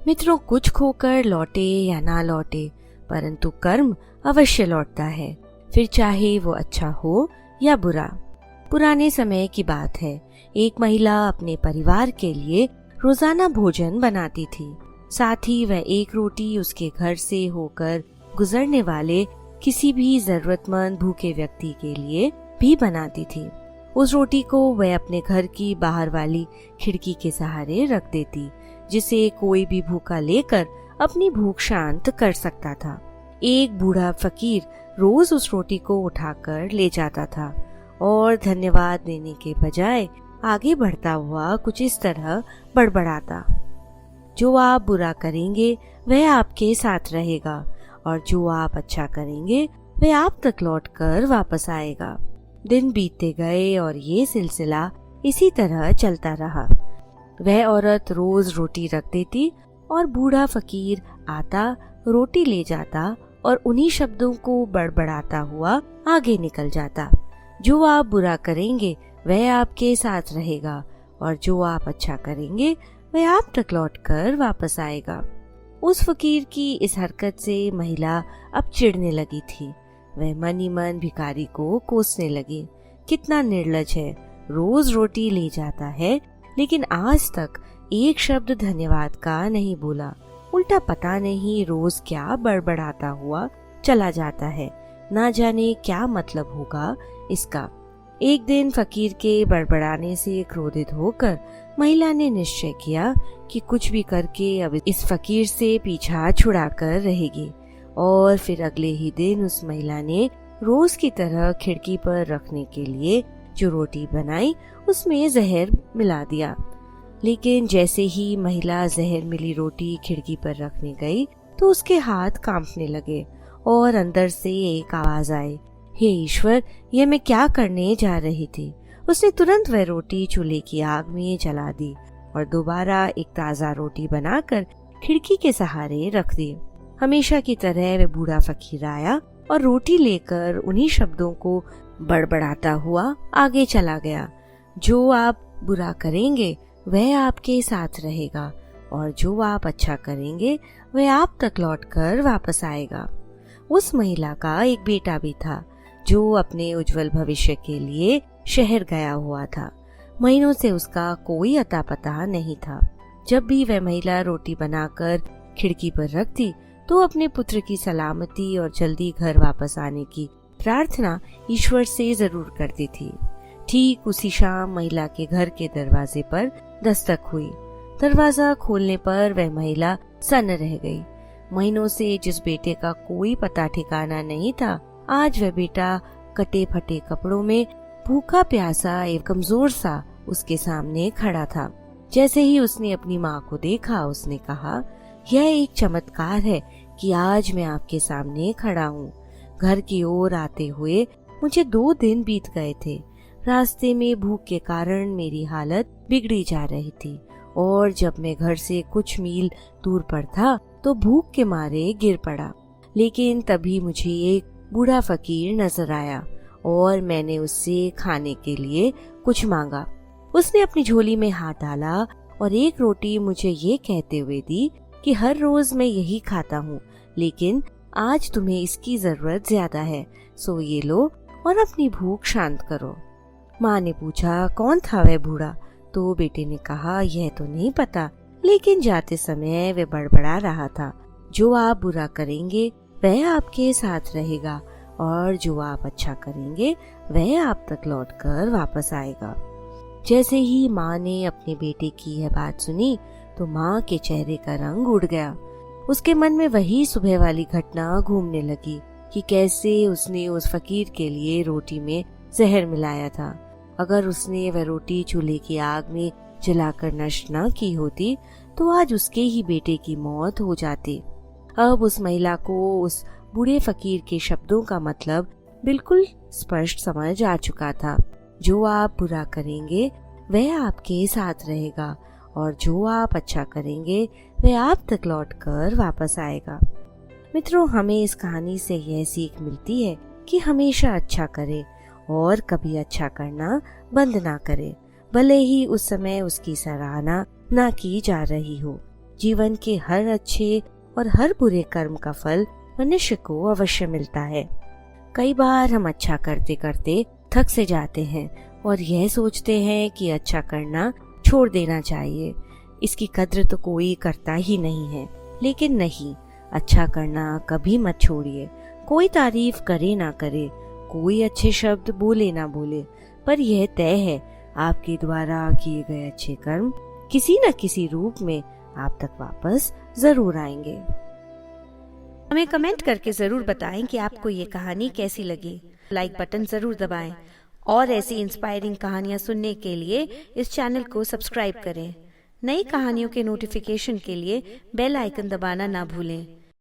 मित्रों, कुछ खोकर लौटे या ना लौटे, परंतु कर्म अवश्य लौटता है, फिर चाहे वो अच्छा हो या बुरा। पुराने समय की बात है। एक महिला अपने परिवार के लिए रोजाना भोजन बनाती थी। साथ ही वह एक रोटी उसके घर से होकर गुजरने वाले किसी भी जरूरतमंद भूखे व्यक्ति के लिए भी बनाती थी। उस रोटी को वह अपने घर की बाहर वाली खिड़की के सहारे रख देती, जिसे कोई भी भूखा लेकर अपनी भूख शांत कर सकता था। एक बूढ़ा फकीर रोज उस रोटी को उठाकर ले जाता था और धन्यवाद देने के बजाय आगे बढ़ता हुआ कुछ इस तरह बड़बड़ाता, जो आप बुरा करेंगे वह आपके साथ रहेगा और जो आप अच्छा करेंगे वह आप तक लौटकर वापस आएगा। दिन बीतते गए और ये सिलसिला इसी तरह चलता रहा। वह औरत रोज रोटी रख देती और बूढ़ा फकीर आता, रोटी ले जाता और उन्हीं शब्दों को बड़बड़ाता हुआ आगे निकल जाता, जो आप बुरा करेंगे वह आपके साथ रहेगा और जो आप अच्छा करेंगे वह आप तक लौटकर वापस आएगा। उस फकीर की इस हरकत से महिला अब चिढ़ने लगी थी। वह मन ही मन भिखारी को कोसने लगी, कितना निर्लज है, रोज रोटी ले जाता है लेकिन आज तक एक शब्द धन्यवाद का नहीं बोला, उल्टा पता नहीं रोज क्या बड़बड़ाता हुआ चला जाता है, ना जाने क्या मतलब होगा इसका। एक दिन फकीर के बड़बड़ाने से क्रोधित होकर महिला ने निश्चय किया कि कुछ भी करके अब इस फकीर से पीछा छुड़ाकर रहेगी। और फिर अगले ही दिन उस महिला ने रोज की तरह खिड़की पर रखने के लिए जो रोटी बनाई उसमें जहर मिला दिया। लेकिन जैसे ही महिला जहर मिली रोटी खिड़की पर रखने गई तो उसके हाथ कांपने लगे और अंदर से एक आवाज आई, हे ईश्वर, यह मैं क्या करने जा रही थी। उसने तुरंत वह रोटी चूल्हे की आग में जला दी और दोबारा एक ताजा रोटी बनाकर खिड़की के सहारे रख दी। हमेशा की तरह वह बूढ़ा फकीर आया और रोटी लेकर उन्हीं शब्दों को बड़बड़ाता हुआ आगे चला गया, जो आप बुरा करेंगे वह आपके साथ रहेगा और जो आप अच्छा करेंगे वह आप तक लौटकर वापस आएगा। उस महिला का एक बेटा भी था जो अपने उज्जवल भविष्य के लिए शहर गया हुआ था। महीनों से उसका कोई अता पता नहीं था। जब भी वह महिला रोटी बनाकर खिड़की पर रखती तो अपने पुत्र की सलामती और जल्दी घर वापस आने की प्रार्थना ईश्वर से जरूर करती थी। ठीक उसी शाम महिला के घर के दरवाजे पर दस्तक हुई। दरवाजा खोलने पर वह महिला सन्न रह गई। महीनों से जिस बेटे का कोई पता ठिकाना नहीं था, आज वह बेटा कटे फटे कपड़ों में भूखा प्यासा एवं कमजोर सा उसके सामने खड़ा था। जैसे ही उसने अपनी माँ को देखा, उसने कहा, यह एक चमत्कार है कि आज मैं आपके सामने खड़ा हूँ। घर की ओर आते हुए मुझे 2 दिन बीत गए थे। रास्ते में भूख के कारण मेरी हालत बिगड़ी जा रही थी और जब मैं घर से कुछ मील दूर पर था तो भूख के मारे गिर पड़ा। लेकिन तभी मुझे एक बूढ़ा फकीर नजर आया और मैंने उससे खाने के लिए कुछ मांगा। उसने अपनी झोली में हाथ डाला और एक रोटी मुझे ये कहते हुए दी कि हर रोज मैं यही खाता हूँ, लेकिन आज तुम्हें इसकी जरूरत ज्यादा है, सो ये लो और अपनी भूख शांत करो। माँ ने पूछा, कौन था वह बूढ़ा? तो बेटे ने कहा, यह तो नहीं पता, लेकिन जाते समय वह बड़बड़ा रहा था, जो आप बुरा करेंगे वह आपके साथ रहेगा और जो आप अच्छा करेंगे वह आप तक लौटकर वापस आएगा। जैसे ही माँ ने अपने बेटे की यह बात सुनी तो माँ के चेहरे का रंग उड़ गया। उसके मन में वही सुबह वाली घटना घूमने लगी कि कैसे उसने उस फकीर के लिए रोटी में जहर मिलाया था। अगर उसने वह रोटी चूल्हे की आग में जलाकर नष्ट न की होती तो आज उसके ही बेटे की मौत हो जाती। अब उस महिला को उस बूढ़े फकीर के शब्दों का मतलब बिल्कुल स्पष्ट समझ आ चुका था। जो आप बुरा करेंगे वह आपके साथ रहेगा और जो आप अच्छा करेंगे वह आप तक लौटकर वापस आएगा। मित्रों, हमें इस कहानी से यह सीख मिलती है कि हमेशा अच्छा करें और कभी अच्छा करना बंद ना करें, भले ही उस समय उसकी सराहना ना की जा रही हो। जीवन के हर अच्छे और हर बुरे कर्म का फल मनुष्य को अवश्य मिलता है। कई बार हम अच्छा करते करते थक से जाते हैं और यह सोचते हैं कि अच्छा करना छोड़ देना चाहिए, इसकी कद्र तो कोई करता ही नहीं है। लेकिन नहीं, अच्छा करना कभी मत छोड़िए। कोई तारीफ करे ना करे, कोई अच्छे शब्द बोले ना बोले, पर यह तय है आपके द्वारा किए गए अच्छे कर्म किसी न किसी रूप में आप तक वापस जरूर आएंगे। हमें कमेंट करके जरूर बताएं कि आपको ये कहानी कैसी लगी। लाइक बटन जरूर दबाएं और ऐसी इंस्पायरिंग कहानियां सुनने के लिए इस चैनल को सब्सक्राइब करें। नई कहानियों के नोटिफिकेशन के लिए बेल आइकन दबाना ना भूलें।